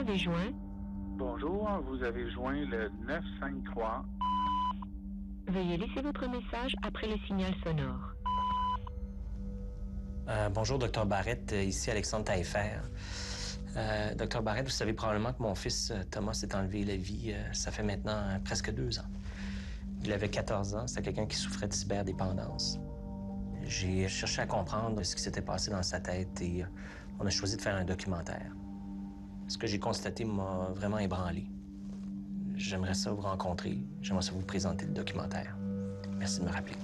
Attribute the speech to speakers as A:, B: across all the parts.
A: avez joint?
B: Bonjour, vous avez joint le 953.
A: Veuillez laisser votre message après le signal sonore.
C: Bonjour, Dr Barrett. Ici Alexandre Taillefer. Dr Barrett, vous savez probablement que mon fils Thomas s'est enlevé la vie, ça fait maintenant presque 2 ans. Il avait 14 ans, c'était quelqu'un qui souffrait de cyberdépendance. J'ai cherché à comprendre ce qui s'était passé dans sa tête et on a choisi de faire un documentaire. Ce que j'ai constaté m'a vraiment ébranlé. J'aimerais ça vous rencontrer, j'aimerais ça vous présenter le documentaire. Merci de me rappeler.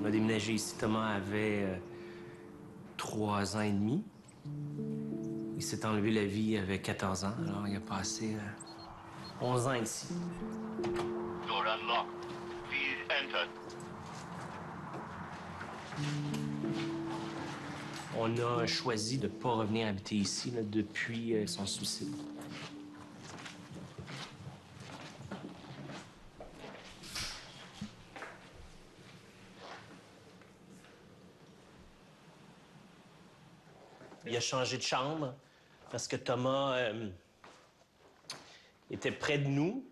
C: On a déménagé ici. Thomas avait 3 ans et demi. Il s'est enlevé la vie avec 14 ans. Alors, il a passé 11 ans ici.
D: Door unlocked. Please enter.
C: On a choisi de ne pas revenir habiter ici là, depuis son suicide. Il a changé de chambre parce que Thomas était près de nous.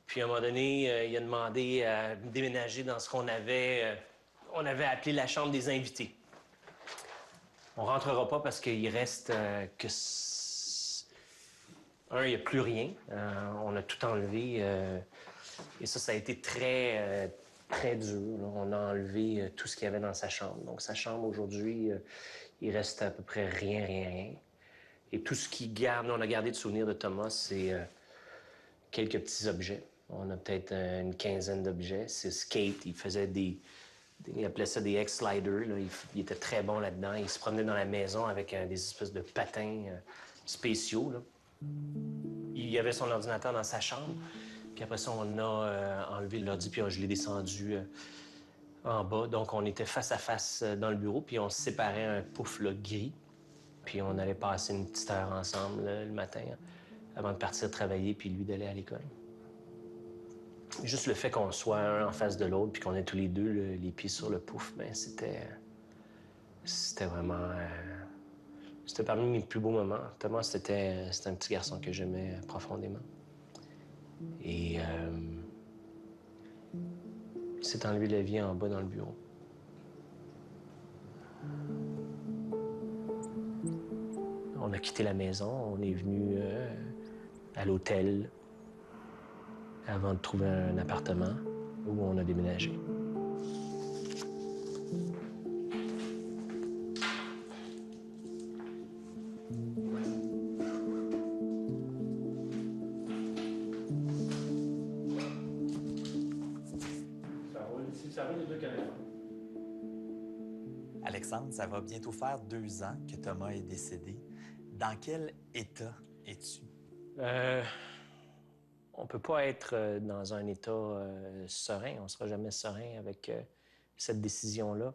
C: Puis à un moment donné, il a demandé à déménager dans ce qu'on avait appelé la chambre des invités. On rentrera pas parce qu'il reste que... il n'y a plus rien. On a tout enlevé. Et ça a été très, très dur. Là. On a enlevé tout ce qu'il y avait dans sa chambre. Donc sa chambre, aujourd'hui, il reste à peu près rien. Et tout ce on a gardé de souvenirs de Thomas, c'est quelques petits objets. On a peut-être une quinzaine d'objets. C'est skate, il faisait il appelait ça des X-sliders. Il était très bon là-dedans. Il se promenait dans la maison avec des espèces de patins spéciaux. Là. Il y avait son ordinateur dans sa chambre. Puis après ça, on a enlevé l'ordi, puis je l'ai descendu en bas. Donc, on était face à face dans le bureau, puis on se séparait un pouf là, gris. Puis on allait passer une petite heure ensemble là, le matin, avant de partir travailler, puis lui d'aller à l'école. Juste le fait qu'on soit un en face de l'autre, puis qu'on ait tous les deux les pieds sur le pouf, ben c'était vraiment... c'était parmi mes plus beaux moments. Thomas, c'était un petit garçon que j'aimais profondément. Et il s'est enlevé la vie en bas dans le bureau. On a quitté la maison, on est venu à l'hôtel avant de trouver un appartement où on a déménagé. Ça roule les deux caméras.
E: Alexandre, ça va bientôt faire 2 ans que Thomas est décédé. Dans quel état es-tu?
C: On peut pas être dans un état serein. On sera jamais serein avec cette décision-là.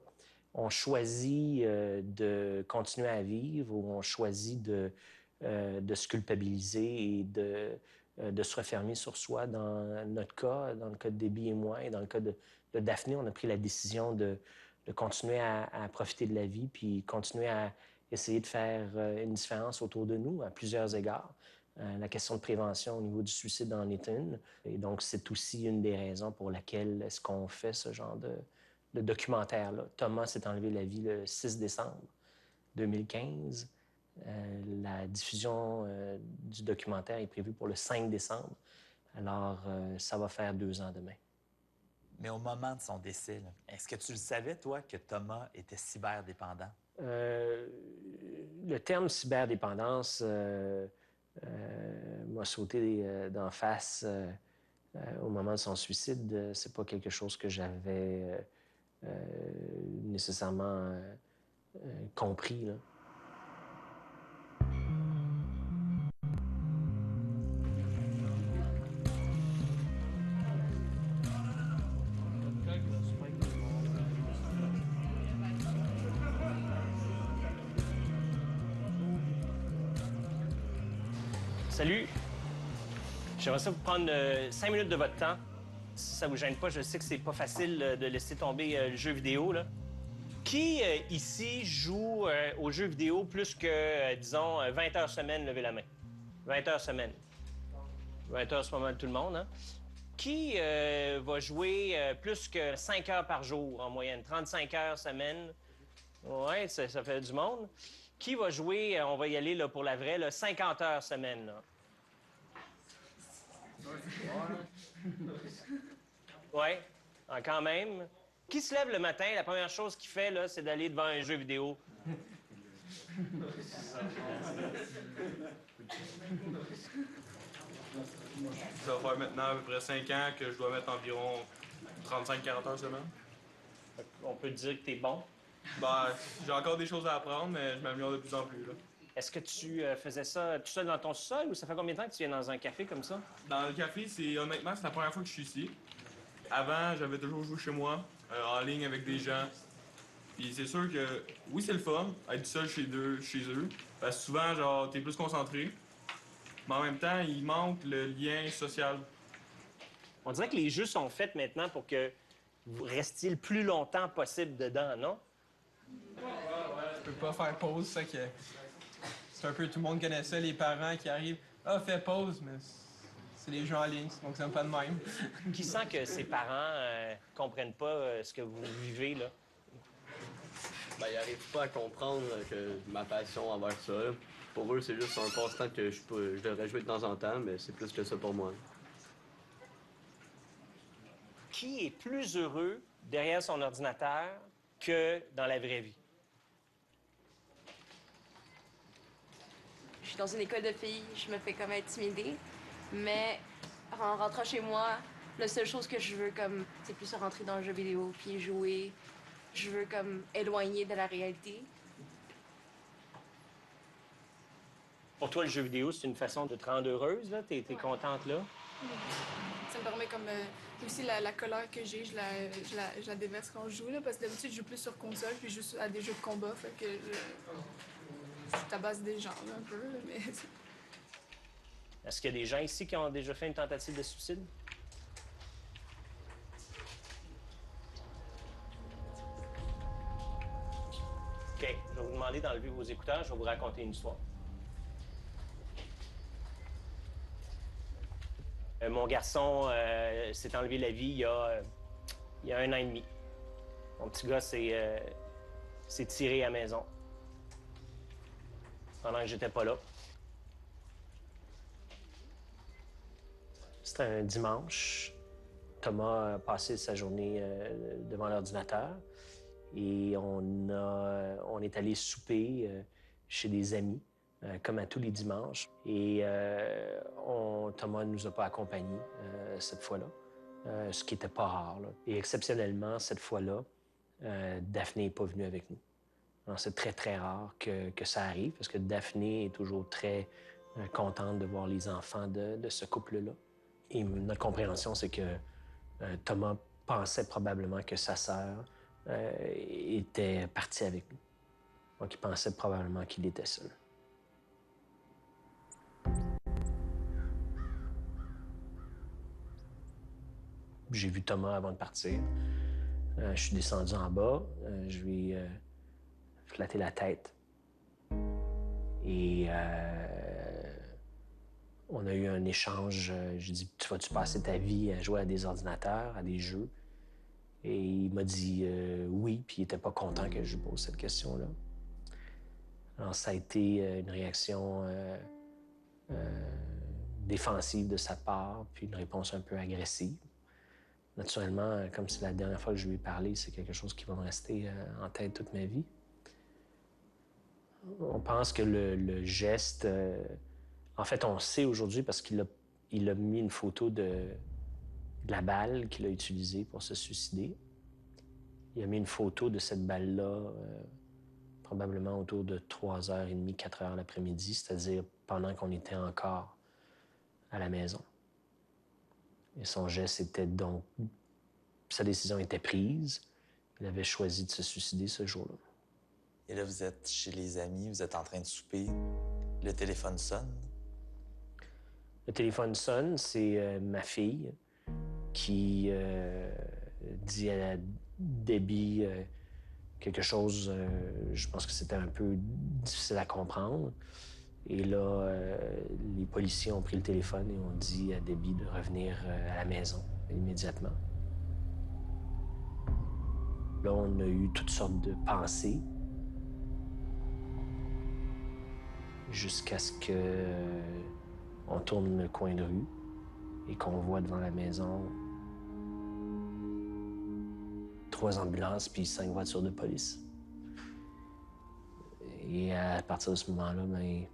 C: On choisit de continuer à vivre ou on choisit de se culpabiliser et de se refermer sur soi. Dans notre cas, dans le cas de Debbie et moi, et dans le cas de Daphné, on a pris la décision de continuer à profiter de la vie puis continuer à essayer de faire une différence autour de nous à plusieurs égards. La question de prévention au niveau du suicide en est une. Et donc, c'est aussi une des raisons pour laquelle est-ce qu'on fait ce genre de documentaire-là. Thomas s'est enlevé la vie le 6 décembre 2015. La diffusion du documentaire est prévue pour le 5 décembre. Alors, ça va faire 2 ans demain.
E: Mais au moment de son décès, est-ce que tu le savais, toi, que Thomas était cyberdépendant?
C: Le terme cyberdépendance m'a sauté d'en face au moment de son suicide. C'est pas quelque chose que j'avais nécessairement compris, là. Salut! J'aimerais ça vous prendre 5 minutes de votre temps. Si ça vous gêne pas, je sais que c'est pas facile de laisser tomber le jeu vidéo, là. Qui, ici, joue aux jeux vidéo plus que, disons, 20 heures semaine, levez la main? 20 heures semaine. 20 heures, c'est pas mal tout le monde, hein? Qui va jouer plus que 5 heures par jour, en moyenne? 35 heures semaine. Ouais, ça fait du monde. Qui va jouer, on va y aller là, pour la vraie, là, 50 heures semaine, là? Ouais, quand même. Qui se lève le matin, la première chose qu'il fait, là, c'est d'aller devant un jeu vidéo?
F: Ça va faire maintenant à peu près 5 ans que je dois mettre environ 35-40 heures semaine.
C: On peut dire que t'es bon.
F: Ben, j'ai encore des choses à apprendre, mais je m'améliore de plus en plus, là.
C: Est-ce que tu faisais ça tout seul dans ton sol ou ça fait combien de temps que tu viens dans un café comme ça?
F: Dans le café, honnêtement, c'est la première fois que je suis ici. Avant, j'avais toujours joué chez moi, en ligne avec des gens. Puis c'est sûr que, oui, c'est le fun, être seul chez eux. Parce que souvent, genre, t'es plus concentré. Mais en même temps, il manque le lien social.
C: On dirait que les jeux sont faits maintenant pour que vous restiez le plus longtemps possible dedans, non?
G: Je peux pas faire pause, ça que... C'est un peu tout le monde connaît ça, les parents qui arrivent. Ah, fais pause, mais c'est les jeux en ligne, donc c'est pas de même.
C: Qui sent que ses parents comprennent pas ce que vous vivez, là?
H: Ben, ils n'arrivent pas à comprendre que ma passion envers ça. Pour eux, c'est juste un passe-temps que je devrais jouer de temps en temps, mais c'est plus que ça pour moi.
C: Qui est plus heureux derrière son ordinateur que dans la vraie vie?
I: Je suis dans une école de filles, je me fais comme intimider, mais en rentrant chez moi, la seule chose que je veux, comme, c'est plus rentrer dans le jeu vidéo puis jouer. Je veux, comme, éloigner de la réalité.
C: Pour toi, le jeu vidéo, c'est une façon de te rendre heureuse, là? T'es contente, là?
J: Ça me permet comme aussi la colère que j'ai, je la déverse quand je joue, là, parce que d'habitude, je joue plus sur console, puis je joue à des jeux de combat, fait que je tabasse des gens, là, un peu, là, mais...
C: Est-ce qu'il y a des gens ici qui ont déjà fait une tentative de suicide? OK, je vais vous demander d'enlever vos écouteurs, je vais vous raconter une histoire. Mon garçon s'est enlevé la vie il y a 1 an et demi. Mon petit gars s'est tiré à la maison pendant que j'étais pas là. C'était un dimanche. Thomas a passé sa journée devant l'ordinateur et on est allé souper chez des amis. Comme à tous les dimanches. Et Thomas ne nous a pas accompagnés cette fois-là, ce qui n'était pas rare, là. Et exceptionnellement, cette fois-là, Daphné n'est pas venue avec nous. Alors, c'est très, très rare que ça arrive, parce que Daphné est toujours très contente de voir les enfants de ce couple-là. Et notre compréhension, c'est que Thomas pensait probablement que sa sœur était partie avec nous. Donc, il pensait probablement qu'il était seul. J'ai vu Thomas avant de partir. Je suis descendu en bas. Je lui ai flatté la tête. Et on a eu un échange. J'ai dit, tu vas-tu passer ta vie à jouer à des ordinateurs, à des jeux? Et il m'a dit oui, puis il n'était pas content que je lui pose cette question-là. Alors, ça a été une réaction défensive de sa part, puis une réponse un peu agressive. Naturellement, comme c'est la dernière fois que je lui ai parlé, c'est quelque chose qui va me rester en tête toute ma vie. On pense que le geste... En fait, on sait aujourd'hui parce qu'il a mis une photo de la balle qu'il a utilisée pour se suicider. Il a mis une photo de cette balle-là probablement autour de 3h30, 4h l'après-midi, c'est-à-dire pendant qu'on était encore à la maison. Et son geste était donc... Sa décision était prise. Il avait choisi de se suicider ce jour-là.
E: Et là, vous êtes chez les amis, vous êtes en train de souper. Le téléphone sonne.
C: Le téléphone sonne, c'est ma fille qui dit à Debbie quelque chose, je pense que c'était un peu difficile à comprendre. Et là, les policiers ont pris le téléphone et ont dit à Debbie de revenir à la maison immédiatement. Là, on a eu toutes sortes de pensées jusqu'à ce qu'on tourne le coin de rue et qu'on voit devant la maison 3 ambulances puis 5 voitures de police. Et à partir de ce moment-là, ben,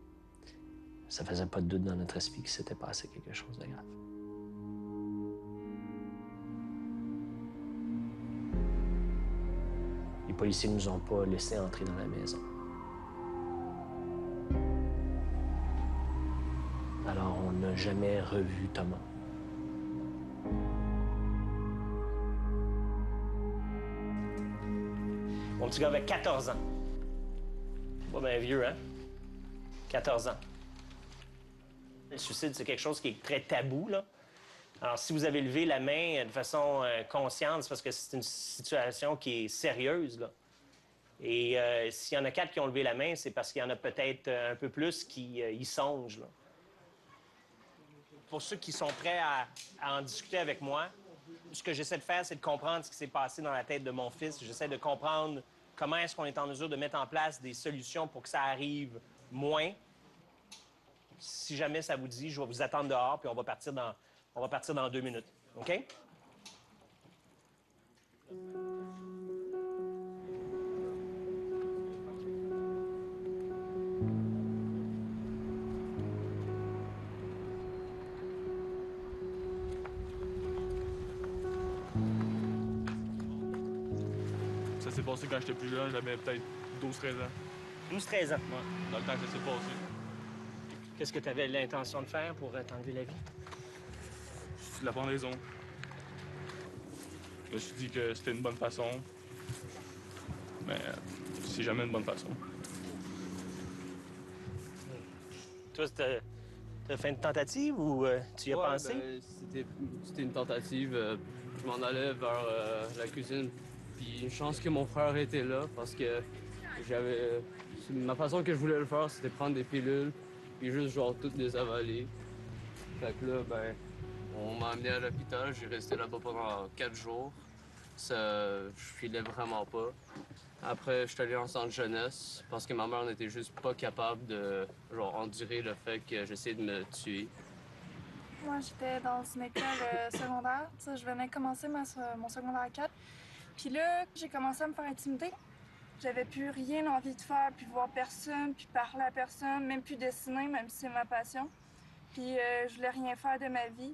C: ça faisait pas de doute dans notre esprit qu'il s'était passé quelque chose de grave. Les policiers ne nous ont pas laissé entrer dans la maison. Alors, on n'a jamais revu Thomas. Mon petit gars avait 14 ans. Pas bien vieux, hein? 14 ans. Le suicide, c'est quelque chose qui est très tabou, là. Alors, si vous avez levé la main de façon consciente, c'est parce que c'est une situation qui est sérieuse, là. Et s'il y en a 4 qui ont levé la main, c'est parce qu'il y en a peut-être un peu plus qui y songent, là. Pour ceux qui sont prêts à en discuter avec moi, ce que j'essaie de faire, c'est de comprendre ce qui s'est passé dans la tête de mon fils. J'essaie de comprendre comment est-ce qu'on est en mesure de mettre en place des solutions pour que ça arrive moins. Si jamais ça vous dit, je vais vous attendre dehors, puis on va partir dans 2 minutes. OK?
F: Ça s'est passé quand j'étais plus jeune, j'avais peut-être 12-13 ans.
C: 12-13 ans.
F: Ouais, dans le temps que ça s'est passé.
C: Qu'est-ce que tu avais l'intention de faire pour t'enlever la vie?
F: C'est la pendaison. Je me suis dit que c'était une bonne façon. Mais c'est jamais une bonne façon.
C: Toi, t'as fait une tentative ou tu y as pensé?
H: Ben, c'était une tentative. Je m'en allais vers la cuisine. Puis une chance que mon frère était là parce que ma façon que je voulais le faire, c'était prendre des pilules puis juste genre toutes les avaler. Fait que là, ben, on m'a amené à l'hôpital. J'ai resté là-bas pendant 4 jours. Je filais vraiment pas. Après, je suis allé en centre jeunesse parce que ma mère n'était juste pas capable de genre endurer le fait que j'essayais de me tuer.
J: Moi, j'étais dans une école secondaire. Tu sais, je venais commencer mon secondaire 4. Puis là, j'ai commencé à me faire intimider. J'avais plus rien envie de faire, puis voir personne, puis parler à personne, même plus dessiner, même si c'est ma passion. Puis je voulais rien faire de ma vie.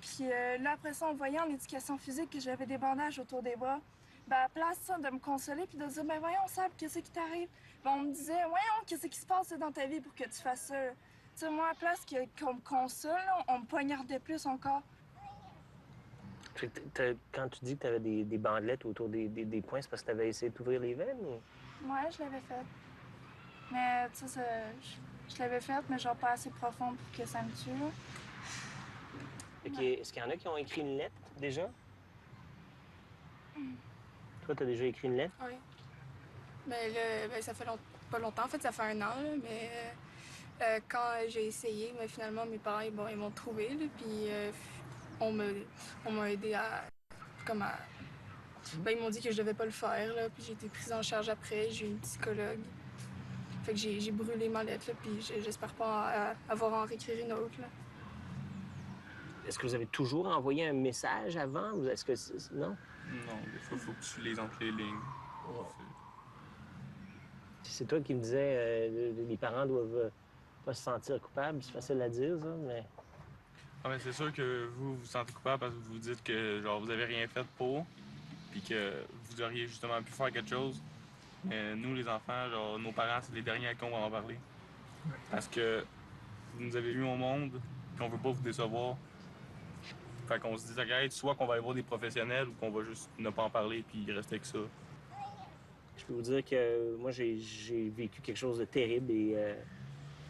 J: Puis là, après ça, on voyait en éducation physique que j'avais des bandages autour des bras. Ben, à la place ça, de me consoler puis de dire, ben voyons, Sab, qu'est-ce qui t'arrive? Ben, on me disait, voyons, qu'est-ce qui se passe dans ta vie pour que tu fasses ça? Tu sais, moi, à la place qu'on me console, on me poignardait plus encore.
C: Quand tu dis que tu avais des bandelettes autour des poings, c'est parce que tu avais essayé d'ouvrir les veines? Ou...
J: Ouais, je l'avais fait. Mais, tu sais, je l'avais fait, mais genre pas assez profond pour que ça me tue.
C: Ouais. Est-ce qu'il y en a qui ont écrit une lettre, déjà? Toi, tu as déjà écrit une lettre?
J: Oui. Mais ben, ça fait pas longtemps, en fait, ça fait 1 an, là, mais quand j'ai essayé, mais finalement, mes parents, ils m'ont trouvé, là, puis on m'a aidé Ben, ils m'ont dit que je devais pas le faire, là, puis j'ai été prise en charge après, j'ai eu une psychologue. Fait que j'ai brûlé ma lettre, là, puis j'espère pas avoir à en réécrire une autre, là.
C: Est-ce que vous avez toujours envoyé un message avant? Ou est-ce que... Non?
F: Non, des fois, il faut que tu les entre les lignes. Ouais.
C: C'est toi qui me disais les parents doivent pas se sentir coupables. C'est facile à dire, ça, mais...
F: Ah, mais c'est sûr que vous vous sentez coupable parce que vous dites que genre vous avez rien fait pour, puis que vous auriez justement pu faire quelque chose. Mais nous, les enfants, genre nos parents, c'est les derniers à qui on va en parler. Parce que vous nous avez mis au monde, puis on veut pas vous décevoir. Fait qu'on se dit, regarde, soit qu'on va aller voir des professionnels ou qu'on va juste ne pas en parler puis rester avec ça.
C: Je peux vous dire que moi, j'ai vécu quelque chose de terrible et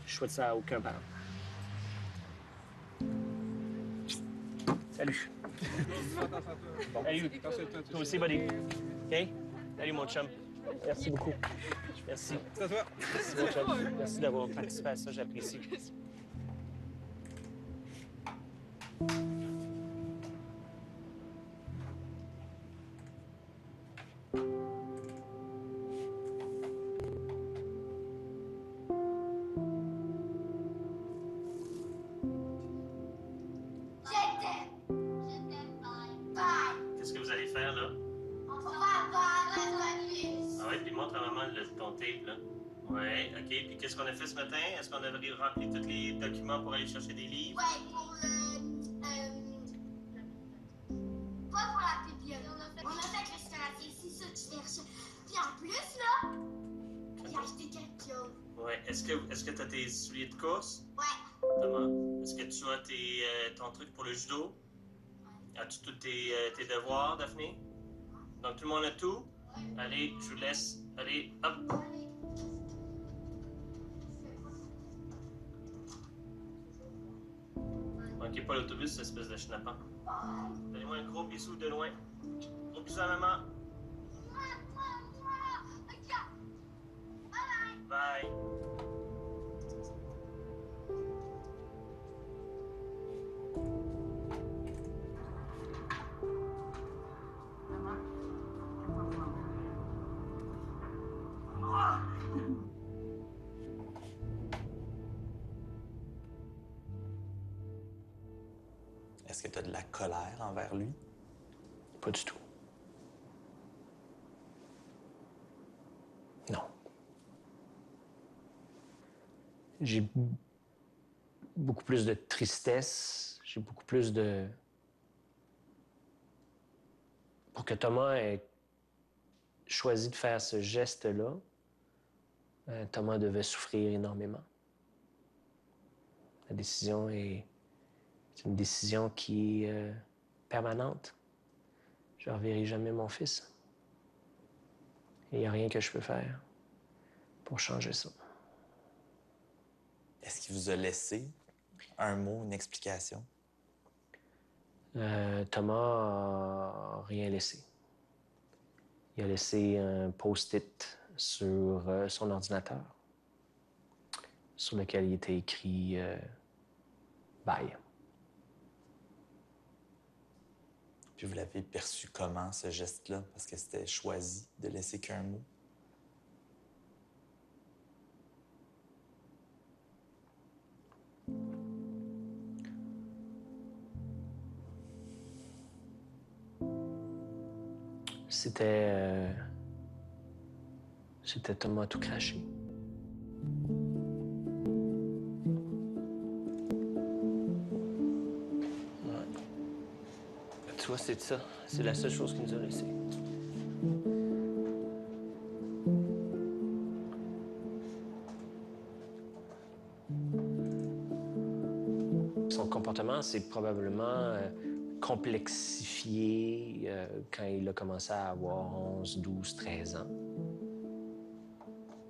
C: je souhaite ça à aucun parent. Salut. Bon. Salut. Toi aussi, buddy. OK? Salut, mon chum. Merci beaucoup. Merci.
G: C'est à toi.
C: Merci, mon chum. Merci d'avoir participé à ça, j'apprécie. Qu'est-ce que vous allez faire, là? Ah ouais, puis montre à maman ton tape, là. Ouais, OK. Puis qu'est-ce qu'on a fait ce matin? Est-ce qu'on a rempli tous les documents pour aller chercher des livres?
K: Ouais, pas pour la bibliothèque. On a fait le restauratif, c'est ça, tu cherches. Puis en plus, là, j'ai acheté quelque chose.
C: Ouais. Est-ce que tu as tes souliers de course?
K: Ouais.
C: Thomas? Est-ce que tu as ton truc pour le judo? As-tu tous tes devoirs, Daphné? Donc, tout le monde a tout? Allez, je vous laisse. Allez, hop! Manquez pas l'autobus, cette espèce de schnappant. Donnez-moi un gros bisou de loin. Gros bisou à maman. Bye.
E: Est-ce que tu as de la colère envers lui?
C: Pas du tout. Non. J'ai beaucoup plus de tristesse, j'ai beaucoup plus de... Pour que Thomas ait choisi de faire ce geste-là, Thomas devait souffrir énormément. La décision c'est une décision qui est permanente. Je ne reverrai jamais mon fils. Et il n'y a rien que je peux faire pour changer ça.
E: Est-ce qu'il vous a laissé un mot, une explication?
C: Thomas n'a rien laissé. Il a laissé un post-it sur son ordinateur, sur lequel il était écrit Bye.
E: Puis vous l'avez perçu comment, ce geste-là? Parce que c'était choisi de laisser qu'un mot.
C: C'était Thomas tout craché. Tu vois, c'est ça. C'est la seule chose qu'il nous a laissé. Son comportement s'est probablement complexifié quand il a commencé à avoir 11, 12, 13 ans.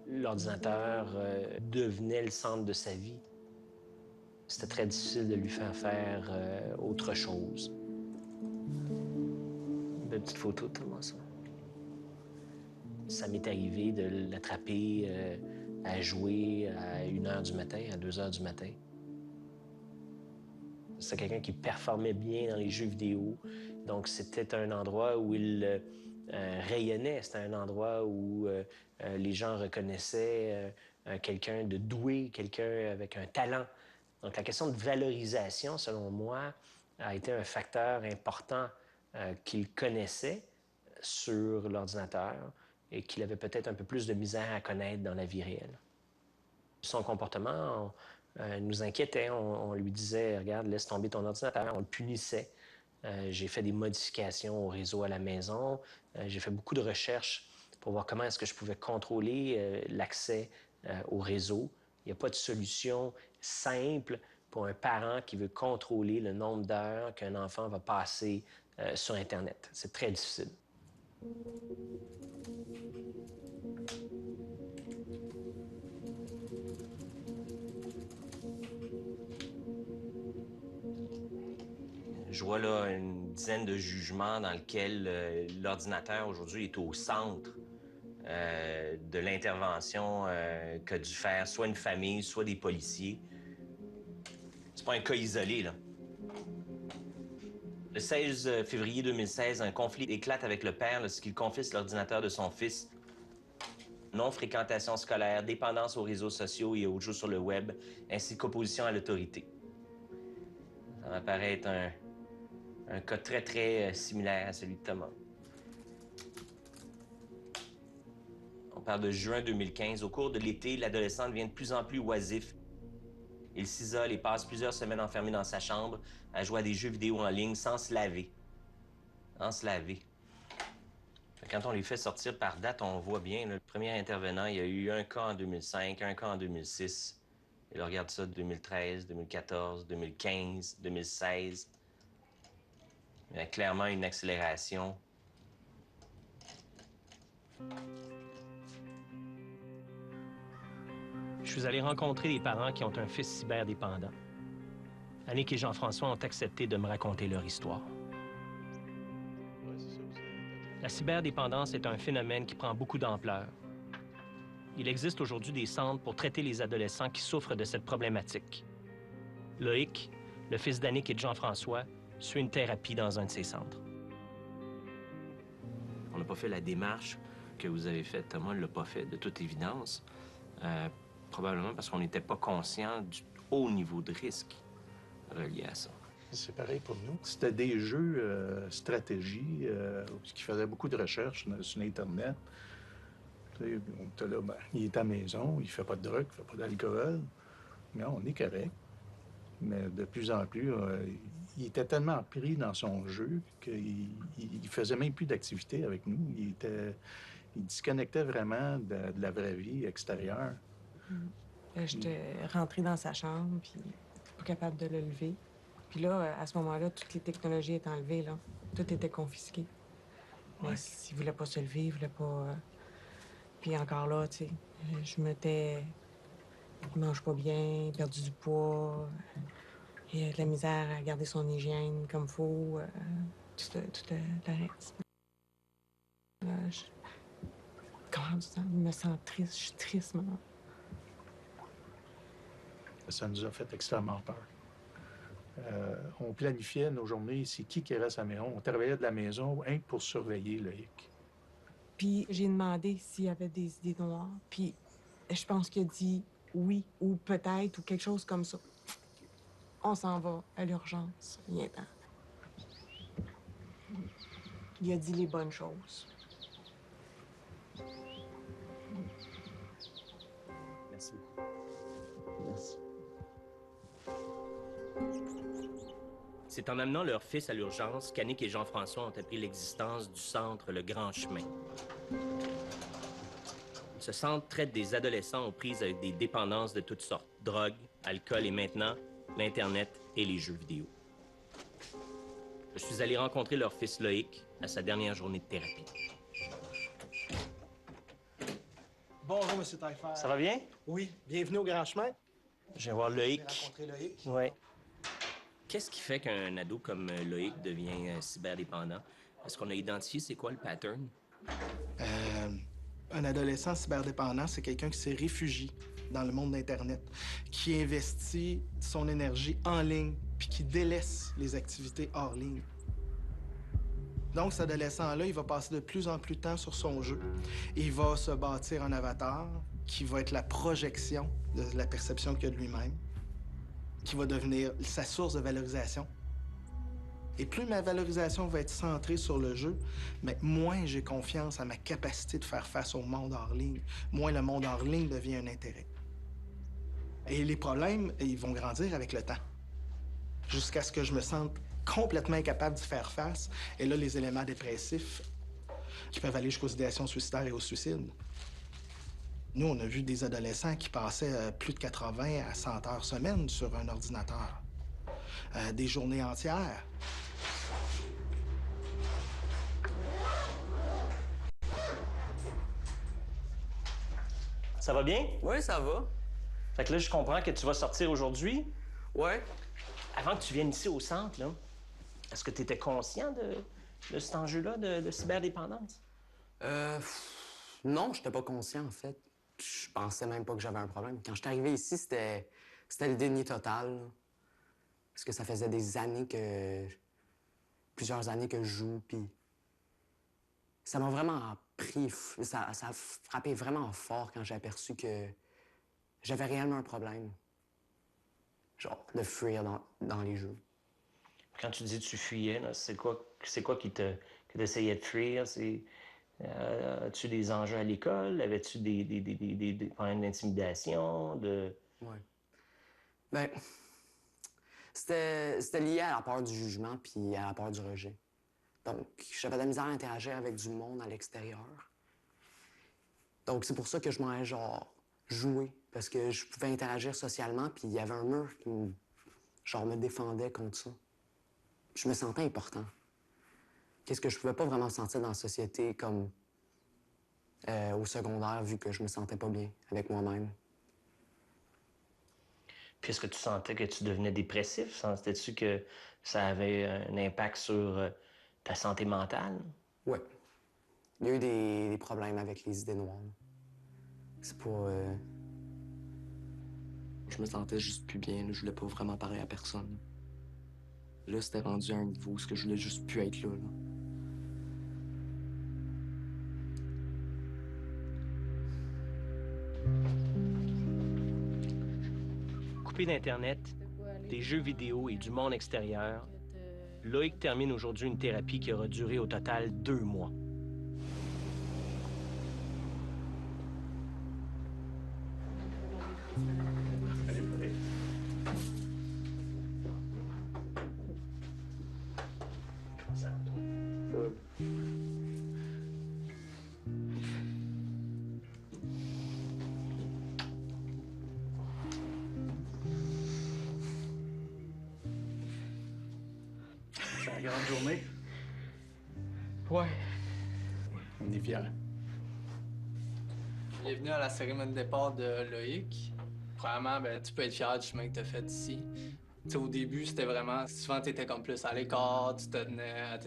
C: L'ordinateur devenait le centre de sa vie. C'était très difficile de lui faire faire autre chose. Belle petite photo de Thomas, ça. Ça m'est arrivé de l'attraper à jouer à 1h du matin, à 2h du matin. C'est quelqu'un qui performait bien dans les jeux vidéo. Donc, c'était un endroit où il rayonnait. C'était un endroit où les gens reconnaissaient quelqu'un de doué, quelqu'un avec un talent. Donc, la question de valorisation, selon moi, a été un facteur important qu'il connaissait sur l'ordinateur et qu'il avait peut-être un peu plus de misère à connaître dans la vie réelle. Son comportement nous inquiétait. On lui disait, regarde, laisse tomber ton ordinateur. On le punissait. J'ai fait des modifications au réseau à la maison. J'ai fait beaucoup de recherches pour voir comment est-ce que je pouvais contrôler l'accès au réseau. Il n'y a pas de solution simple pour un parent qui veut contrôler le nombre d'heures qu'un enfant va passer sur Internet. C'est très difficile. Je vois là une dizaine de jugements dans lesquels l'ordinateur aujourd'hui est au centre de l'intervention qu'a dû faire soit une famille, soit des policiers. C'est pas un cas isolé, là. Le 16 février 2016, un conflit éclate avec le père lorsqu'il confisque l'ordinateur de son fils. Non-fréquentation scolaire, dépendance aux réseaux sociaux et aux jeux sur le web, ainsi qu'opposition à l'autorité. Ça m'apparaît être un cas très similaire à celui de Thomas. On parle de juin 2015. Au cours de l'été, l'adolescent devient de plus en plus oisif. Il s'isole et passe plusieurs semaines enfermé dans sa chambre à jouer à des jeux vidéo en ligne sans se laver. Sans se laver. Quand on les fait sortir par date, on voit bien, là, le premier intervenant, il y a eu un cas en 2005, un cas en 2006. Et là, regarde ça, 2013, 2014, 2015, 2016. Il y a clairement une accélération.
L: Je suis allé rencontrer les parents qui ont un fils cyberdépendant. Annick et Jean-François ont accepté de me raconter leur histoire. La cyberdépendance est un phénomène qui prend beaucoup d'ampleur. Il existe aujourd'hui des centres pour traiter les adolescents qui souffrent de cette problématique. Loïc, le fils d'Annick et de Jean-François, suit une thérapie dans un de ces centres.
C: On n'a pas fait la démarche que vous avez faite, Thomas ne l'a pas fait, de toute évidence. Probablement parce qu'on n'était pas conscient du haut niveau de risque relié à ça.
M: C'est pareil pour nous. C'était des jeux stratégie qui faisaient beaucoup de recherches sur Internet. On était là, ben, il est à la maison, il fait pas de drogue, il fait pas d'alcool. Mais on est correct. Mais de plus en plus, il était tellement pris dans son jeu qu'il faisait même plus d'activité avec nous. Il disconnectait vraiment de la vraie vie extérieure.
N: J'étais rentrée dans sa chambre, puis pas capable de le lever. Puis là, à ce moment-là, toutes les technologies étaient enlevées, là. Tout était confisqué. Mais il voulait pas se lever, il voulait pas... Puis encore là, tu sais, je m'étais... Il mange pas bien, perdu du poids. Il a de la misère à garder son hygiène comme il faut. Tout le reste. Comment je me sens triste? Je suis triste, maman.
M: Ça nous a fait extrêmement peur. On planifiait nos journées, c'est qui reste à la maison. On travaillait de la maison rien que pour surveiller Loïc.
N: Puis j'ai demandé s'il y avait des idées noires. Puis je pense qu'il a dit oui ou peut-être ou quelque chose comme ça. On s'en va à l'urgence. Viens-t'en. Il a dit les bonnes choses.
C: Merci beaucoup. Merci.
L: C'est en amenant leur fils à l'urgence qu'Annick et Jean-François ont appris l'existence du centre Le Grand Chemin. Ce centre traite des adolescents aux prises avec des dépendances de toutes sortes, drogue, alcool et maintenant, l'Internet et les jeux vidéo. Je suis allé rencontrer leur fils Loïc à sa dernière journée de thérapie.
O: Bonjour, M. Taillefer.
L: Ça va bien?
O: Oui, bienvenue au Grand Chemin.
L: Je viens voir Loïc.
O: Rencontrer Loïc.
L: Oui.
C: Qu'est-ce qui fait qu'un ado comme Loïc devient cyberdépendant? Est-ce qu'on a identifié c'est quoi le pattern?
O: Un adolescent cyberdépendant, c'est quelqu'un qui s'est réfugié dans le monde d'Internet, qui investit son énergie en ligne, puis qui délaisse les activités hors ligne. Donc, cet adolescent-là, il va passer de plus en plus de temps sur son jeu. Et il va se bâtir un avatar qui va être la projection de la perception qu'il a de lui-même, qui va devenir sa source de valorisation. Et plus ma valorisation va être centrée sur le jeu, mais moins j'ai confiance à ma capacité de faire face au monde hors ligne, moins le monde hors ligne devient un intérêt. Et les problèmes, ils vont grandir avec le temps, jusqu'à ce que je me sente complètement incapable d'y faire face. Et là, les éléments dépressifs qui peuvent aller jusqu'aux idéations suicidaires et au suicide. Nous, on a vu des adolescents qui passaient plus de 80 à 100 heures semaine sur un ordinateur. Des journées entières.
L: Ça va bien?
H: Oui, ça va.
L: Fait que là, je comprends que tu vas sortir aujourd'hui.
H: Ouais.
L: Avant que tu viennes ici au centre, là,
C: Est-ce que tu étais conscient de cet enjeu-là de cyberdépendance?
P: Non, j'étais pas conscient, en fait. Je pensais même pas que j'avais un problème. Quand je suis arrivé ici, c'était le déni total. Là. Parce que ça faisait des années plusieurs années que je joue, puis ça m'a vraiment pris... Ça a frappé vraiment fort quand j'ai aperçu que j'avais réellement un problème. Genre, de fuir dans les jeux.
C: Quand tu dis que tu fuyais, c'est quoi qui t'essayait de fuir? As-tu des enjeux à l'école? Avais-tu des problèmes d'intimidation?
P: Oui. Ben, c'était lié à la peur du jugement puis à la peur du rejet. Donc, j'avais de la misère à interagir avec du monde à l'extérieur. Donc, c'est pour ça que je m'en allais, genre, jouer. Parce que je pouvais interagir socialement, puis il y avait un mur qui me défendait contre ça. Je me sentais important. Qu'est-ce que je pouvais pas vraiment sentir dans la société comme au secondaire, vu que je me sentais pas bien avec moi-même.
C: Puis est-ce que tu sentais que tu devenais dépressif? Sentais-tu que ça avait un impact sur ta santé mentale?
P: Oui. Il y a eu des problèmes avec les idées noires. C'est pas... Je me sentais juste plus bien. Là. Je voulais pas vraiment parler à personne. Là, c'était rendu à un niveau où je voulais juste plus être là.
L: Coupé d'Internet, des jeux vidéo et du monde extérieur, Loïc termine aujourd'hui une thérapie qui aura duré au total 2 mois.
M: C'est la grande journée.
G: Ouais.
M: On est fiers.
G: Bienvenue à la cérémonie de départ de Loïc. Premièrement, ben, tu peux être fier du chemin que tu as fait ici. T'sais, au début, c'était vraiment... Souvent, tu étais comme plus à l'écart, tu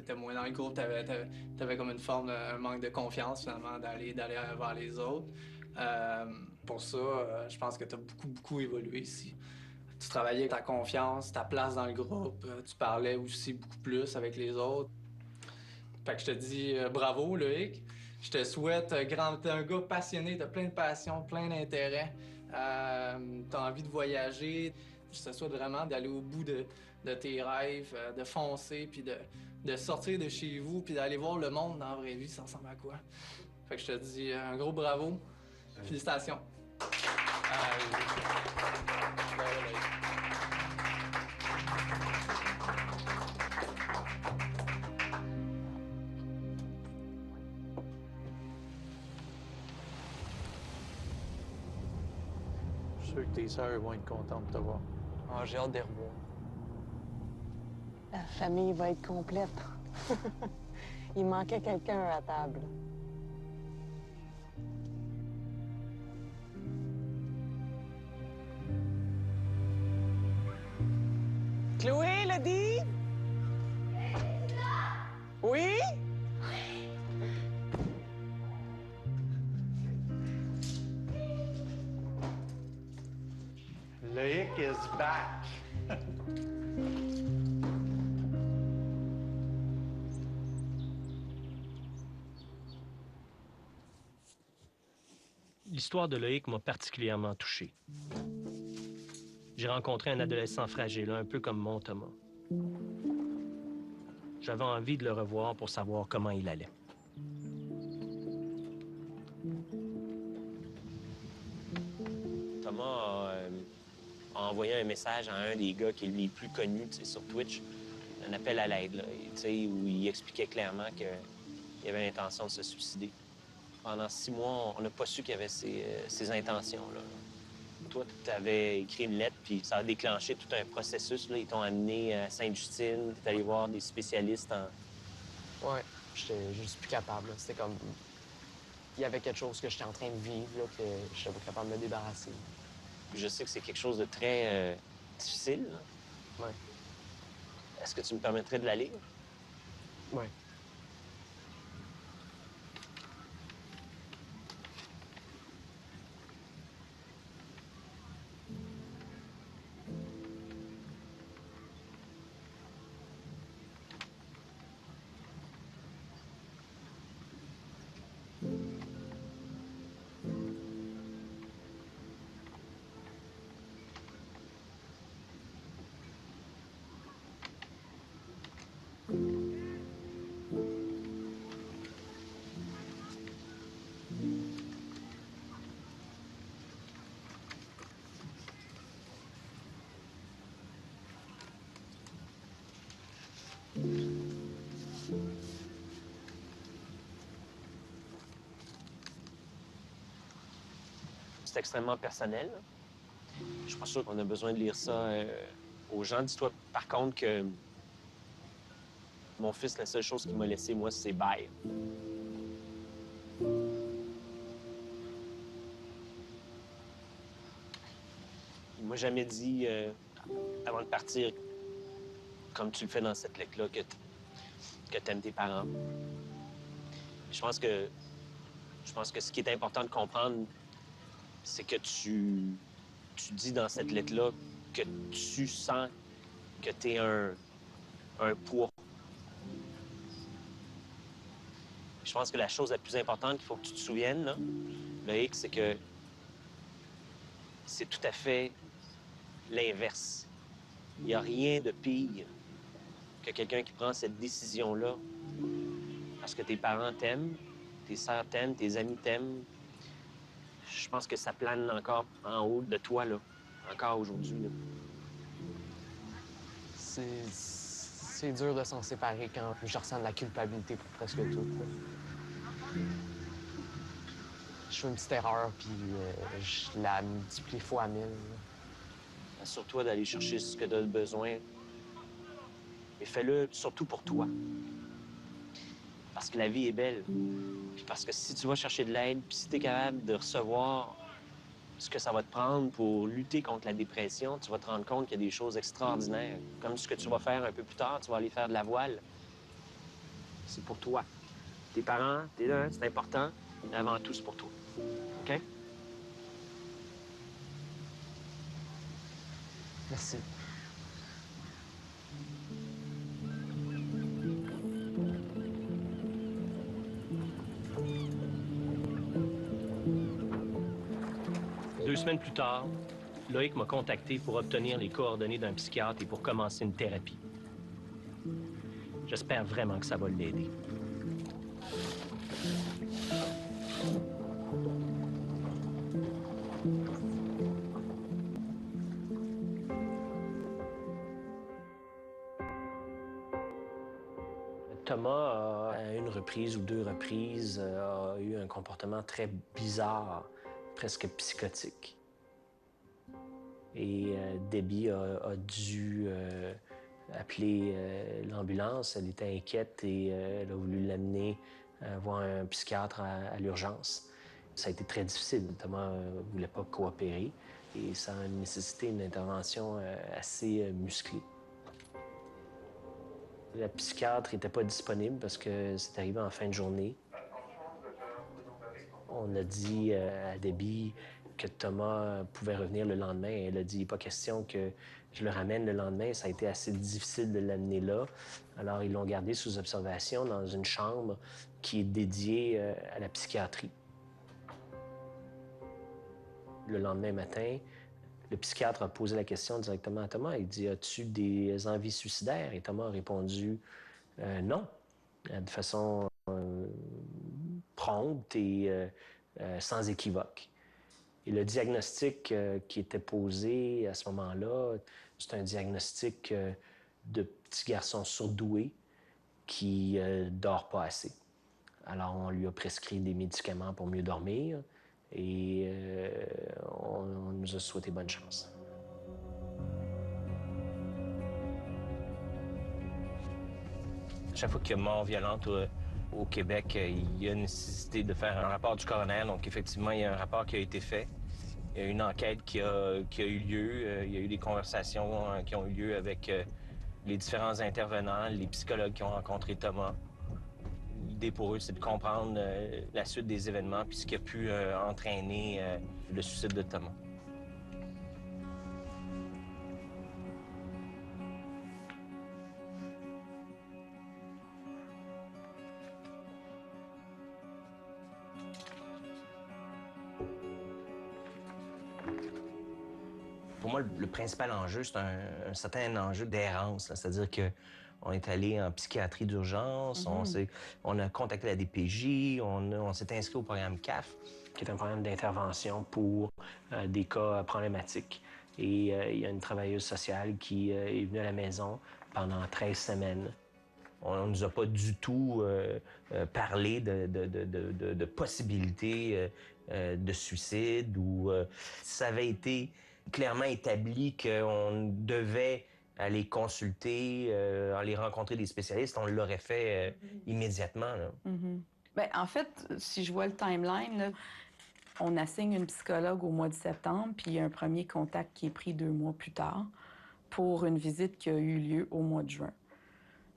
G: étais moins dans le groupe, tu avais comme une forme, un manque de confiance, finalement, d'aller vers les autres. Pour ça, je pense que tu as beaucoup évolué ici. Tu travaillais ta confiance, ta place dans le groupe, tu parlais aussi beaucoup plus avec les autres. Fait que je te dis bravo, Loïc. Je te souhaite, t'es un gars passionné, t'as plein de passion, plein d'intérêt. T'as envie de voyager. Je te souhaite vraiment d'aller au bout de tes rêves, de foncer, puis de sortir de chez vous, puis d'aller voir le monde dans la vraie vie, ça ressemble à quoi. Fait que je te dis un gros bravo. Félicitations.
M: Je suis sûr que tes sœurs vont être contentes de te voir.
P: Ah, j'ai hâte de les revoir.
N: La famille va être complète. Il manquait quelqu'un à table. Chloé, l'a dit? Oui?
M: Loïc is back.
L: L'histoire de Loïc m'a particulièrement touché. J'ai rencontré un adolescent fragile, un peu comme mon Thomas. J'avais envie de le revoir pour savoir comment il allait.
C: Thomas a envoyé un message à un des gars qui est les plus connus sur Twitch, un appel à l'aide, là, où il expliquait clairement qu'il avait l'intention de se suicider. Pendant 6 mois, on n'a pas su qu'il avait ces intentions-là. Toi, tu avais écrit une lettre, puis ça a déclenché tout un processus. Là. Ils t'ont amené à Sainte-Justine, tu es allé voir des spécialistes en...
P: Ouais, j'étais juste plus capable. C'était comme... Il y avait quelque chose que j'étais en train de vivre, là, que je n'étais pas capable de me débarrasser.
C: Je sais que c'est quelque chose de très difficile.
P: Ouais.
C: Est-ce que tu me permettrais de la lire?
H: Oui.
C: C'est extrêmement personnel. Je suis pas sûr qu'on a besoin de lire ça aux gens. Dis-toi, par contre, que mon fils, la seule chose qu'il m'a laissé, moi, c'est bye. Il m'a jamais dit, avant de partir, comme tu le fais dans cette lettre-là, que t'aimes tes parents. Je pense que ce qui est important de comprendre, c'est que tu dis dans cette lettre-là que tu sens que t'es un poids. Je pense que la chose la plus importante qu'il faut que tu te souviennes, là, Loïc, c'est que c'est tout à fait l'inverse. Il n'y a rien de pire que quelqu'un qui prend cette décision-là parce que tes parents t'aiment, tes sœurs t'aiment, tes amis t'aiment. Je pense que ça plane encore en haut de toi, là, encore aujourd'hui. Là.
P: C'est dur de s'en séparer quand je ressens de la culpabilité pour presque tout. Là. Je fais une petite erreur, puis je la multiplie fois 1000.
C: Assure-toi d'aller chercher ce que tu as besoin. Et fais-le surtout pour toi. Parce que la vie est belle. Puis parce que si tu vas chercher de l'aide, puis si tu es capable de recevoir ce que ça va te prendre pour lutter contre la dépression, tu vas te rendre compte qu'il y a des choses extraordinaires. Comme ce que tu vas faire un peu plus tard, tu vas aller faire de la voile. C'est pour toi. Tes parents, t'es là, c'est important. Mais avant tout, c'est pour toi. OK?
P: Merci.
L: Deux semaines plus tard, Loïc m'a contacté pour obtenir les coordonnées d'un psychiatre et pour commencer une thérapie. J'espère vraiment que ça va l'aider.
C: Thomas, à une reprise ou deux reprises, a eu un comportement très bizarre, presque psychotique. Et Debbie a dû appeler l'ambulance. Elle était inquiète et elle a voulu l'amener voir un psychiatre à l'urgence. Ça a été très difficile. Thomas ne voulait pas coopérer et ça a nécessité une intervention assez musclée. La psychiatre n'était pas disponible parce que c'est arrivé en fin de journée. On a dit à Debbie que Thomas pouvait revenir le lendemain. Elle a dit, pas question que je le ramène le lendemain. Ça a été assez difficile de l'amener là. Alors, ils l'ont gardé sous observation dans une chambre qui est dédiée à la psychiatrie. Le lendemain matin, le psychiatre a posé la question directement à Thomas. Il dit, as-tu des envies suicidaires? Et Thomas a répondu, non, de façon prompte et sans équivoque. Et le diagnostic qui était posé à ce moment-là, c'est un diagnostic de petit garçon surdoué qui dort pas assez. Alors, on lui a prescrit des médicaments pour mieux dormir et on nous a souhaité bonne chance.
L: Chaque fois qu'il y a mort violente au Québec, il y a nécessité de faire un rapport du coroner. Donc, effectivement, il y a un rapport qui a été fait. Il y a une enquête qui a eu lieu. Il y a eu des conversations qui ont eu lieu avec
C: Les différents intervenants, les psychologues qui ont rencontré Thomas, l'idée pour eux, c'est de comprendre la suite des événements puis ce qui a pu entraîner le suicide de Thomas. Pour moi, le principal enjeu, c'est un certain enjeu d'errance. C'est-à-dire qu'on est allé en psychiatrie d'urgence, on a contacté la DPJ, on s'est inscrit au programme CAF, qui est un programme d'intervention pour des cas problématiques. Et il y a une travailleuse sociale qui est venue à la maison pendant 13 semaines. On ne nous a pas du tout parlé de possibilités de suicide ou ça avait été clairement établi qu'on devait aller consulter, aller rencontrer des spécialistes. On l'aurait fait immédiatement. Là.
Q: Bien, en fait, si je vois le timeline, là, on assigne une psychologue au mois de septembre, puis il y a un premier contact qui est pris 2 mois plus tard pour une visite qui a eu lieu au mois de juin.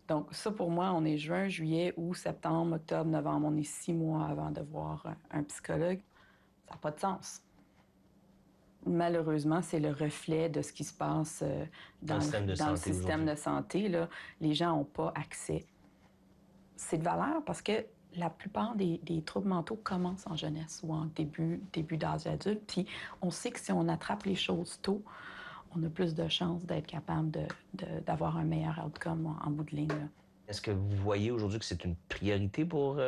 Q: Donc ça, pour moi, on est juin, juillet, août, septembre, octobre, novembre. On est 6 mois avant de voir un psychologue. Ça n'a pas de sens. Malheureusement, c'est le reflet de ce qui se passe dans le système de santé. Là. Les gens n'ont pas accès. C'est de valeur parce que la plupart des troubles mentaux commencent en jeunesse ou en début d'âge adulte. Puis on sait que si on attrape les choses tôt, on a plus de chances d'être capable d'avoir un meilleur outcome en bout de ligne. Là.
C: Est-ce que vous voyez aujourd'hui que c'est une priorité pour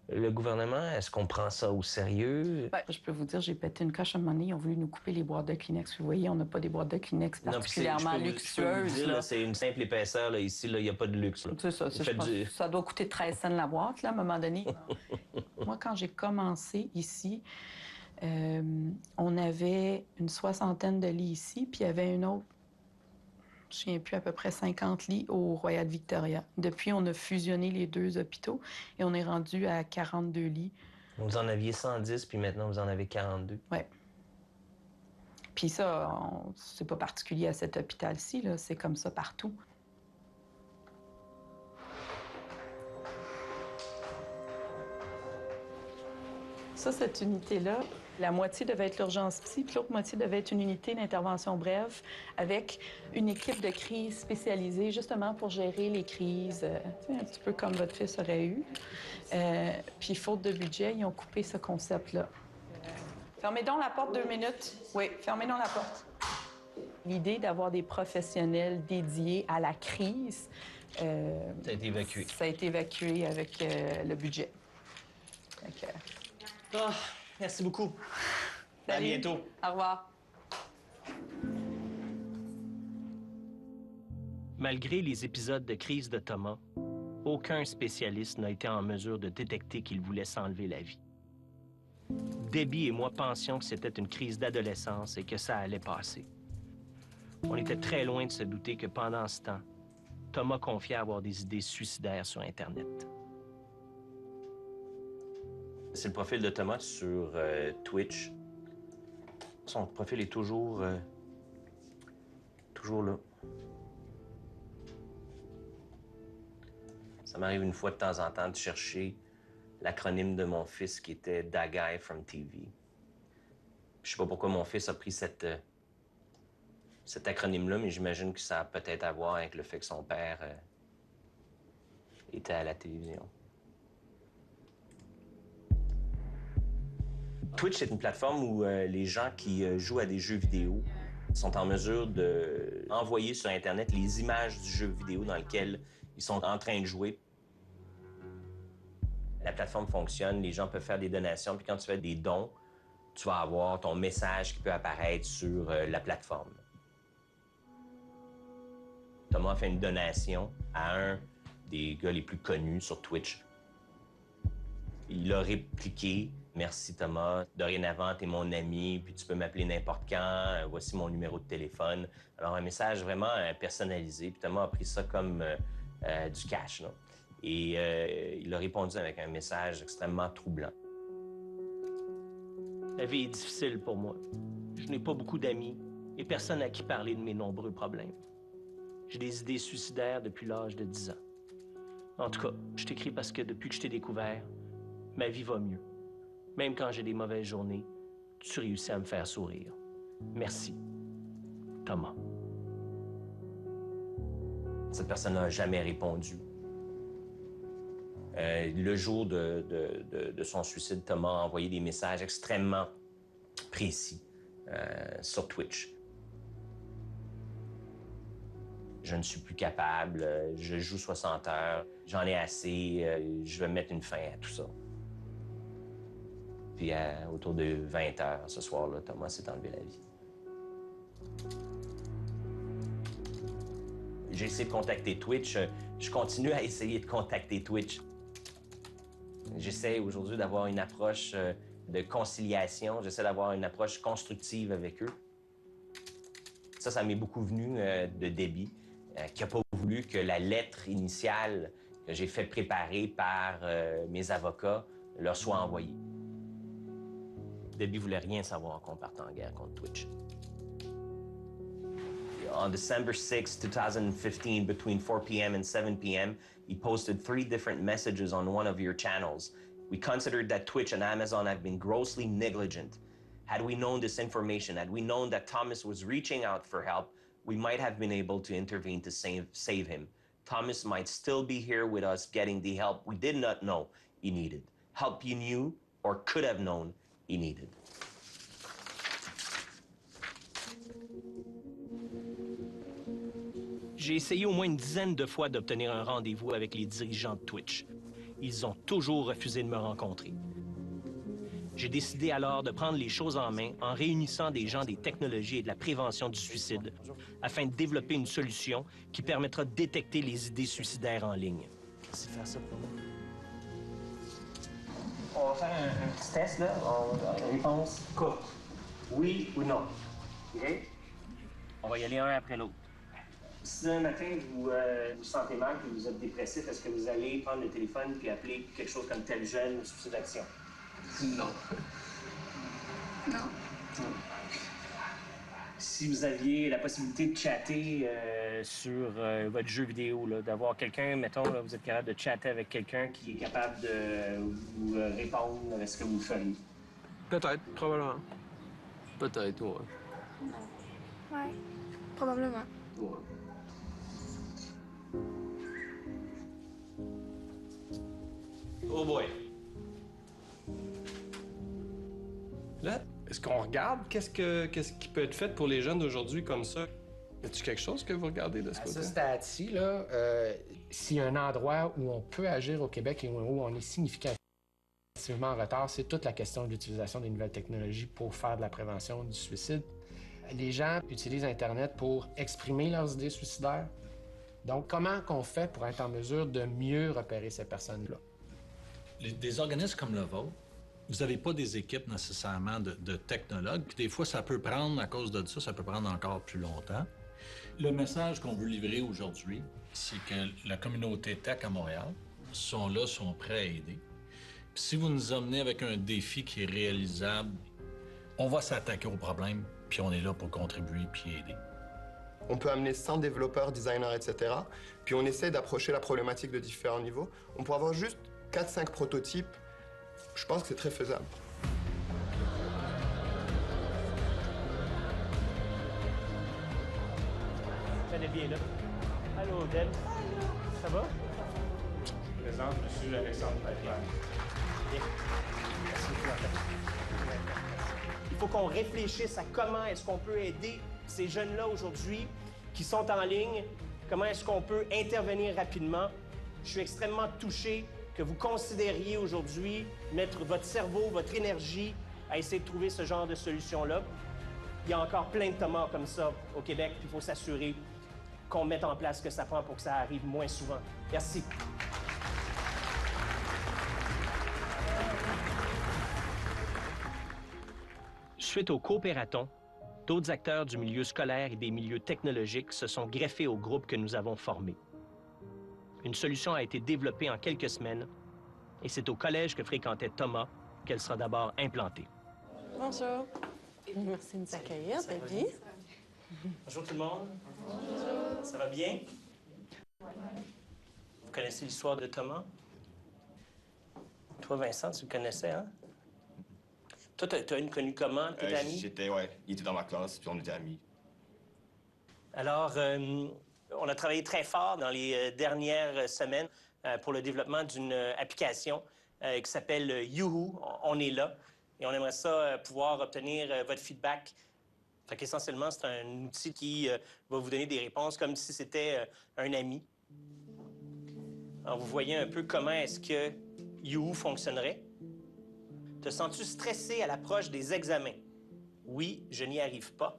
C: le gouvernement? Est-ce qu'on prend ça au sérieux?
Q: Bien, je peux vous dire, j'ai pété une coche à un moment donné. Ils ont voulu nous couper les boîtes de Kleenex. Vous voyez, on n'a pas des boîtes de Kleenex particulièrement luxueuses.
C: Là, c'est une simple épaisseur. Là. Ici, il n'y a pas de luxe.
Q: C'est ça. Ça doit coûter 13 cents la boîte, là, à un moment donné. Moi, quand j'ai commencé ici, on avait une 60aine de lits ici, puis il y avait une autre, je ne me souviens plus, à peu près 50 lits au Royal Victoria. Depuis, on a fusionné les 2 hôpitaux et on est rendu à 42 lits.
C: Vous en aviez 110, puis maintenant, vous en avez 42.
Q: Oui. Puis ça, c'est pas particulier à cet hôpital-ci, là. C'est comme ça partout. Ça, cette unité-là, la moitié devait être l'urgence psy, puis l'autre moitié devait être une unité d'intervention brève avec une équipe de crise spécialisée justement pour gérer les crises, un petit peu comme votre fils aurait eu. Puis, faute de budget, ils ont coupé ce concept-là. Fermez donc la porte 2 minutes. Oui, fermez donc la porte. L'idée d'avoir des professionnels dédiés à la crise...
C: ça a été évacué.
Q: Ça a été évacué avec le budget.
C: Merci beaucoup.
Q: Salut.
C: À bientôt.
Q: Au revoir.
L: Malgré les épisodes de crise de Thomas, aucun spécialiste n'a été en mesure de détecter qu'il voulait s'enlever la vie. Debbie et moi pensions que c'était une crise d'adolescence et que ça allait passer. On était très loin de se douter que pendant ce temps, Thomas confiait avoir des idées suicidaires sur Internet.
C: C'est le profil de Thomas sur Twitch. Son profil est toujours là. Ça m'arrive une fois de temps en temps de chercher l'acronyme de mon fils qui était That Guy from TV. Je sais pas pourquoi mon fils a pris cet acronyme-là, mais j'imagine que ça a peut-être à voir avec le fait que son père était à la télévision. Twitch, c'est une plateforme où les gens qui jouent à des jeux vidéo sont en mesure d'envoyer sur Internet les images du jeu vidéo dans lequel ils sont en train de jouer. La plateforme fonctionne, les gens peuvent faire des donations, puis quand tu fais des dons, tu vas avoir ton message qui peut apparaître sur la plateforme. Thomas a fait une donation à un des gars les plus connus sur Twitch. Il a répliqué « Merci Thomas, dorénavant, t'es mon ami, puis tu peux m'appeler n'importe quand, voici mon numéro de téléphone. » Alors, un message vraiment personnalisé, puis Thomas a pris ça comme du cash, là. Et il a répondu avec un message extrêmement troublant.
L: La vie est difficile pour moi. Je n'ai pas beaucoup d'amis et personne à qui parler de mes nombreux problèmes. J'ai des idées suicidaires depuis l'âge de 10 ans. En tout cas, je t'écris parce que depuis que je t'ai découvert, ma vie va mieux. Même quand j'ai des mauvaises journées, tu réussis à me faire sourire. Merci. Thomas.
C: Cette personne n'a jamais répondu. Le jour de son suicide, Thomas a envoyé des messages extrêmement précis sur Twitch. Je ne suis plus capable, je joue 60 heures, j'en ai assez, je vais mettre une fin à tout ça. Puis autour de 20 heures ce soir-là, Thomas s'est enlevé la vie. J'ai essayé de contacter Twitch, je continue à essayer de contacter Twitch. J'essaie aujourd'hui d'avoir une approche de conciliation, j'essaie d'avoir une approche constructive avec eux. Ça m'est beaucoup venu de Debbie, qui n'a pas voulu que la lettre initiale que j'ai fait préparer par mes avocats leur soit envoyée. Debbie voulait rien savoir qu'on parte en guerre contre Twitch. On December 6, 2015, between 4 p.m. and 7 p.m., he posted 3 different messages on one of your channels. We considered that Twitch and Amazon have been grossly negligent. Had we known this information, had we known that Thomas was reaching out for help, we might have been able to intervene to save him. Thomas might still be here with us getting the help we did not know he needed. Help you knew or could have known he needed.
L: J'ai essayé au moins une dizaine de fois d'obtenir un rendez-vous avec les dirigeants de Twitch. Ils ont toujours refusé de me rencontrer. J'ai décidé alors de prendre les choses en main en réunissant des gens des technologies et de la prévention du suicide afin de développer une solution qui permettra de détecter les idées suicidaires en ligne.
C: Merci de faire ça pour moi.
L: On va faire un petit test, là. Réponse courte. Oui ou non. OK? On va y aller un après l'autre. Si un matin, vous vous sentez mal et vous êtes dépressif, est-ce que vous allez prendre le téléphone puis appeler quelque chose comme tel jeune ou suicide d'action?
G: Non.
J: Non.
L: Si vous aviez la possibilité de chatter sur votre jeu vidéo, d'avoir quelqu'un, mettons, là, vous êtes capable de chatter avec quelqu'un qui est capable de vous répondre à ce que vous feriez?
H: Peut-être, probablement. Peut-être, ouais.
J: Ouais, probablement.
L: Ouais. Oh boy.
R: Là, est-ce qu'on regarde qu'est-ce qui peut être fait pour les jeunes d'aujourd'hui comme ça? Y a-t-il quelque chose que vous regardez de ce côté?
S: À ce stade-ci, là, s'il y a un endroit où on peut agir au Québec et où on est significativement en retard, c'est toute la question de l'utilisation des nouvelles technologies pour faire de la prévention du suicide. Les gens utilisent Internet pour exprimer leurs idées suicidaires. Donc, comment qu'on fait pour être en mesure de mieux repérer ces personnes-là?
T: Des organismes comme le vôtre, vous n'avez pas des équipes nécessairement de technologues. Puis des fois, ça peut prendre, à cause de ça peut prendre encore plus longtemps. Le message qu'on veut livrer aujourd'hui, c'est que la communauté tech à Montréal sont là, sont prêts à aider. Puis si vous nous emmenez avec un défi qui est réalisable, on va s'attaquer au problème, puis on est là pour contribuer puis aider.
U: On peut amener 100 développeurs, designers, etc. Puis on essaie d'approcher la problématique de différents niveaux. On peut avoir juste 4-5 prototypes. Je pense que c'est très faisable.
L: Ça allait bien, là. Allô, Deb. Ça va?
B: Je vous présente M. Alexandre Paglan.
L: Bien. Merci beaucoup. Il faut qu'on réfléchisse à comment est-ce qu'on peut aider ces jeunes-là aujourd'hui qui sont en ligne, comment est-ce qu'on peut intervenir rapidement. Je suis extrêmement touché que vous considériez aujourd'hui mettre votre cerveau, votre énergie à essayer de trouver ce genre de solution-là. Il y a encore plein de Thomas comme ça au Québec, puis il faut s'assurer qu'on mette en place ce que ça prend pour que ça arrive moins souvent. Merci. Suite au coopératon, d'autres acteurs du milieu scolaire et des milieux technologiques se sont greffés au groupe que nous avons formé. Une solution a été développée en quelques semaines et c'est au collège que fréquentait Thomas qu'elle sera d'abord implantée.
N: Bonjour. Merci de nous accueillir, Debbie.
L: Bonjour tout le monde.
J: Bonjour.
C: Ça va bien? Vous connaissez l'histoire de Thomas? Toi, Vincent, tu le connaissais, hein? Toi, t'as connu comment? T'étais ami?
A: Il était dans ma classe, puis on était amis.
C: Alors, on a travaillé très fort dans les dernières semaines pour le développement d'une application qui s'appelle Yoo-Hoo. On est là. Et on aimerait ça pouvoir obtenir votre feedback. Fait qu'essentiellement, c'est un outil qui va vous donner des réponses comme si c'était un ami. Alors, vous voyez un peu comment est-ce que Yoo-Hoo fonctionnerait. Te sens-tu stressé à l'approche des examens? Oui, je n'y arrive pas.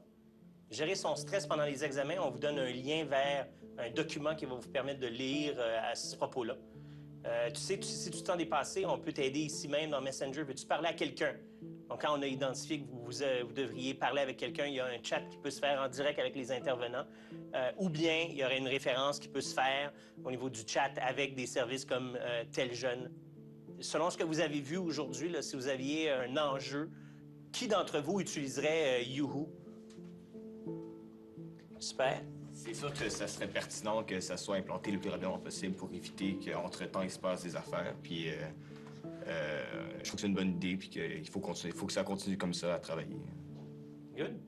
C: Gérer son stress pendant les examens, on vous donne un lien vers un document qui va vous permettre de lire à ce propos-là. Tu sais, si tu t'en dépasses, on peut t'aider ici même dans Messenger. Veux-tu parler à quelqu'un? Donc, quand on a identifié que vous devriez parler avec quelqu'un, il y a un chat qui peut se faire en direct avec les intervenants. Ou bien, il y aurait une référence qui peut se faire au niveau du chat avec des services comme Tel Jeune. Selon ce que vous avez vu aujourd'hui, là, si vous aviez un enjeu, qui d'entre vous utiliserait Yoo-Hoo? Super.
A: C'est sûr que ça serait pertinent que ça soit implanté le plus rapidement possible pour éviter qu'entre-temps, il se passe des affaires. Puis, je trouve que c'est une bonne idée, puis qu'il faut que ça continue comme ça à travailler.
C: Good.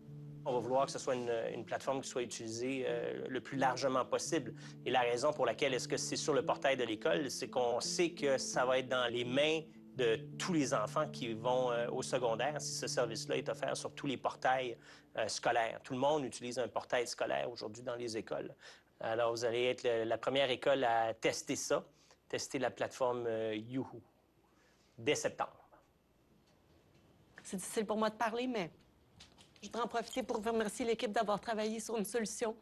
C: On va vouloir que ce soit une plateforme qui soit utilisée le plus largement possible. Et la raison pour laquelle est-ce que c'est sur le portail de l'école, c'est qu'on sait que ça va être dans les mains de tous les enfants qui vont au secondaire si ce service-là est offert sur tous les portails scolaires. Tout le monde utilise un portail scolaire aujourd'hui dans les écoles. Alors, vous allez être la première école à tester ça, tester la plateforme Yoo-Hoo, dès septembre.
V: C'est difficile pour moi de parler, mais je voudrais en profiter pour remercier l'équipe d'avoir travaillé sur une solution.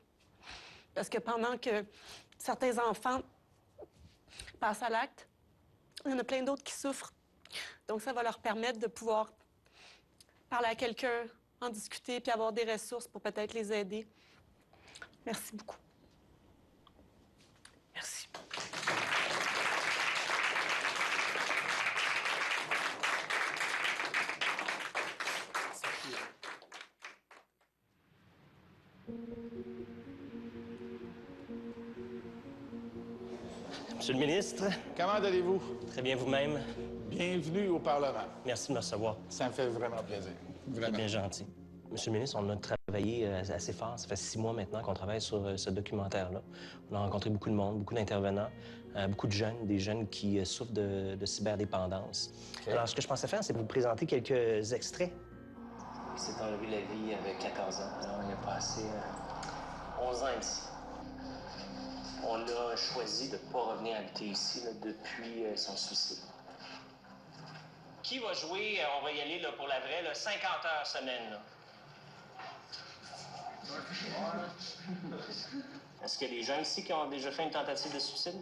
V: Parce que pendant que certains enfants passent à l'acte, il y en a plein d'autres qui souffrent. Donc, ça va leur permettre de pouvoir parler à quelqu'un, en discuter, puis avoir des ressources pour peut-être les aider. Merci beaucoup.
C: Merci. Monsieur le ministre.
W: Comment allez-vous?
C: Très bien vous-même.
W: Bienvenue au Parlement.
C: Merci de me recevoir.
W: Ça me fait vraiment plaisir.
C: C'est bien gentil. Monsieur le ministre, on a travaillé assez fort. Ça fait 6 mois maintenant qu'on travaille sur ce documentaire-là. On a rencontré beaucoup de monde, beaucoup d'intervenants, beaucoup de jeunes, des jeunes qui souffrent de cyberdépendance. Okay. Alors, ce que je pensais faire, c'est vous présenter quelques extraits. Il s'est enlevé la vie avec 14 ans. Alors, il a passé 11 ans ici. On a choisi de ne pas revenir habiter ici là, depuis son suicide. Qui va jouer, on va y aller là, pour la vraie, là, 50 heures semaine? Là. Est-ce qu'il y a des gens ici qui ont déjà fait une tentative de suicide?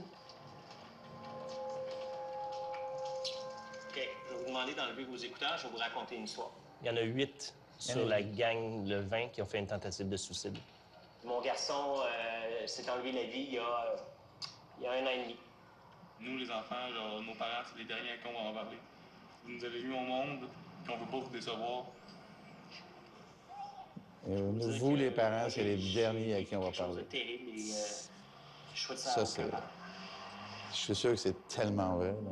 C: OK. Je vais vous demander d'enlever vos écouteurs, je vais vous raconter une histoire. Il y en a 8 sur la gang, le 20, qui ont fait une tentative de suicide. Mon garçon s'est enlevé la vie il y a 1 an et demi.
F: Nous, les enfants, genre, nos parents, c'est les derniers à qui on va en parler. Vous nous avez mis au monde, puis on ne veut pas vous décevoir.
W: Vous, les parents, c'est les derniers à qui on va parler.
C: C'est terrible et je souhaite ça.
W: Ça, c'est... Je suis sûr que c'est tellement vrai, là.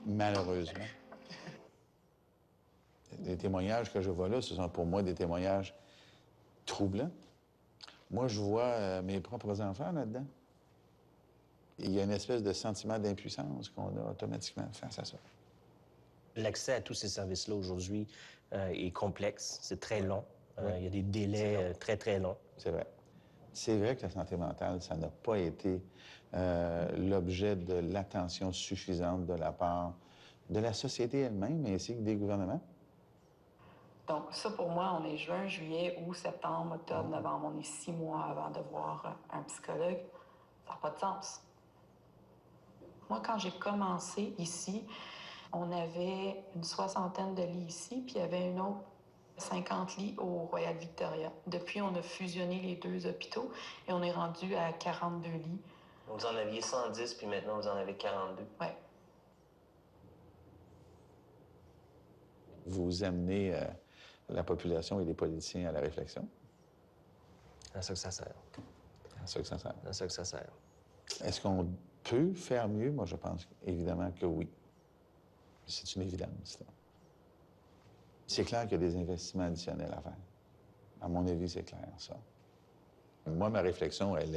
W: Malheureusement. Les témoignages que je vois là, ce sont pour moi des témoignages troublants. Moi, je vois mes propres enfants là-dedans. Il y a une espèce de sentiment d'impuissance qu'on a automatiquement face à ça.
C: L'accès à tous ces services-là aujourd'hui est complexe, c'est très long. Il y a des délais très, très longs.
W: C'est vrai. C'est vrai que la santé mentale, ça n'a pas été l'objet de l'attention suffisante de la part de la société elle-même, ainsi que des gouvernements.
X: Donc, ça, pour moi, on est juin, juillet, août, septembre, octobre, novembre. On est 6 mois avant de voir un psychologue. Ça n'a pas de sens. Moi, quand j'ai commencé ici, on avait une 60aine de lits ici, puis il y avait une autre 50 lits au Royal Victoria. Depuis, on a fusionné les 2 hôpitaux et on est rendu à 42 lits.
C: Vous en aviez 110, puis maintenant, vous en avez 42.
X: Oui.
W: Vous amenez la population et les politiciens à la réflexion.
C: C'est à ça que ça sert.
W: à ça que ça sert.
C: À ça que ça sert.
W: Est-ce qu'on peut faire mieux? Moi, je pense évidemment que oui. C'est une évidence, là. C'est clair qu'il y a des investissements additionnels à faire. À mon avis, c'est clair, ça. Moi, ma réflexion, elle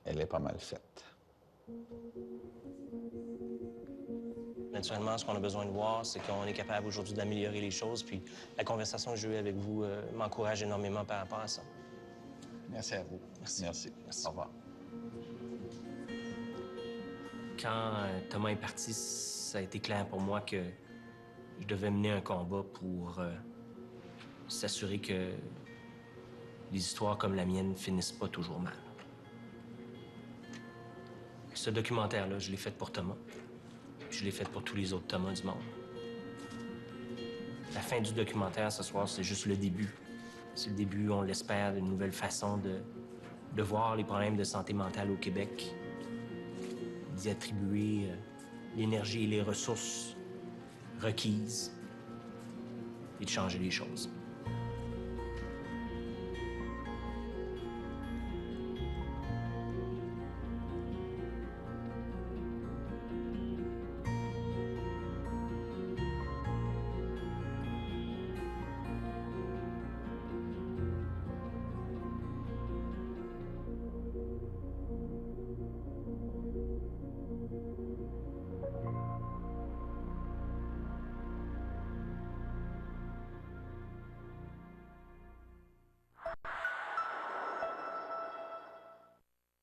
W: est pas mal faite.
C: Naturellement, ce qu'on a besoin de voir, c'est qu'on est capable aujourd'hui d'améliorer les choses. Puis la conversation que j'ai eue avec vous m'encourage énormément par rapport à ça.
W: Merci à vous.
C: Merci.
W: Au revoir.
C: Quand Thomas est parti, ça a été clair pour moi que je devais mener un combat pour s'assurer que les histoires comme la mienne finissent pas toujours mal. Ce documentaire-là, je l'ai fait pour Thomas. Je l'ai fait pour tous les autres Thomas du monde. La fin du documentaire ce soir, c'est juste le début. C'est le début, on l'espère, d'une nouvelle façon de voir les problèmes de santé mentale au Québec, d'y attribuer l'énergie et les ressources requises et de changer les choses.